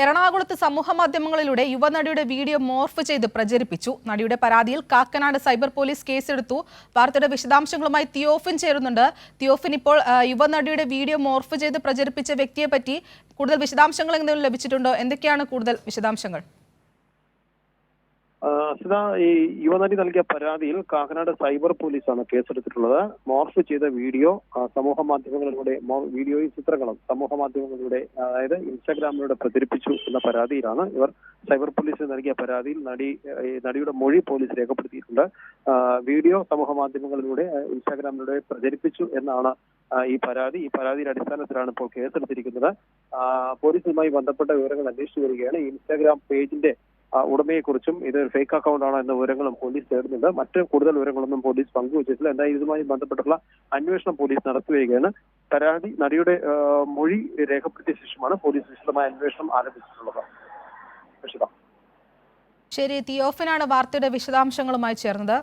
എറണാകുളത്ത് സമൂഹമാധ്യമങ്ങളിലൂടെ യുവനടിയുടെ video morph ചെയ്ത് പ്രചരിപ്പിച്ചു. നടിയുടെ പരാതിയിൽ കാക്കനാട് സൈബർ പോലീസ് കേസെടുത്തു. വാർത്തയുടെ വിശദാംശങ്ങളുമായി തിയോഫിൻ ചേരുന്നുണ്ട്. തിയോഫിൻ, ഇപ്പോൾ യുവനടിയുടെ വീഡിയോ മോർഫ് ചെയ്ത് പ്രചരിപ്പിച്ച വ്യക്തിയെ പറ്റി കൂടുതൽ വിശദാംശങ്ങൾ എന്തെങ്കിലും ലഭിച്ചിട്ടുണ്ടോ? എന്തൊക്കെയാണ് കൂടുതൽ വിശദാംശങ്ങൾ? ഈ യുവനടി നൽകിയ പരാതിയിൽ കാക്കനാട് സൈബർ പോലീസാണ് കേസെടുത്തിട്ടുള്ളത്. മോർഫ് ചെയ്ത വീഡിയോ സമൂഹ മാധ്യമങ്ങളിലൂടെ വീഡിയോയും ചിത്രങ്ങളും സമൂഹ മാധ്യമങ്ങളിലൂടെ, അതായത് ഇൻസ്റ്റാഗ്രാമിലൂടെ പ്രചരിപ്പിച്ചു എന്ന പരാതിയിലാണ് ഇവർ സൈബർ പോലീസിന് നൽകിയ പരാതിയിൽ നടിയുടെ മൊഴി പോലീസ് രേഖപ്പെടുത്തിയിട്ടുണ്ട്. വീഡിയോ സമൂഹ മാധ്യമങ്ങളിലൂടെ ഇൻസ്റ്റാഗ്രാമിലൂടെ പ്രചരിപ്പിച്ചു എന്നാണ് ഈ പരാതിയുടെ അടിസ്ഥാനത്തിലാണ് ഇപ്പോൾ കേസെടുത്തിരിക്കുന്നത്. പോലീസുമായി ബന്ധപ്പെട്ട വിവരങ്ങൾ അന്വേഷിച്ചു വരികയാണ്. ഇൻസ്റ്റാഗ്രാം പേജിന്റെ ഉടമയെക്കുറിച്ചും ഇത് ഫേക്ക് അക്കൗണ്ട് ആണോ എന്ന വിവരങ്ങളും പോലീസ് തേടുന്നുണ്ട്. മറ്റ് കൂടുതൽ വിവരങ്ങളൊന്നും പോലീസ് പങ്കുവച്ചിട്ടില്ല. എന്തായാലും ഇതുമായി ബന്ധപ്പെട്ടുള്ള അന്വേഷണം പോലീസ് നടത്തുകയാണ്. നടിയുടെ മൊഴി രേഖപ്പെടുത്തിയ ശേഷമാണ് പോലീസ് വിശദമായ അന്വേഷണം ആരംഭിച്ചിട്ടുള്ളത്. ശരി, തിയോഫിനാണ് വാർത്തയുടെ വിശദാംശങ്ങളുമായി ചേർന്നത്.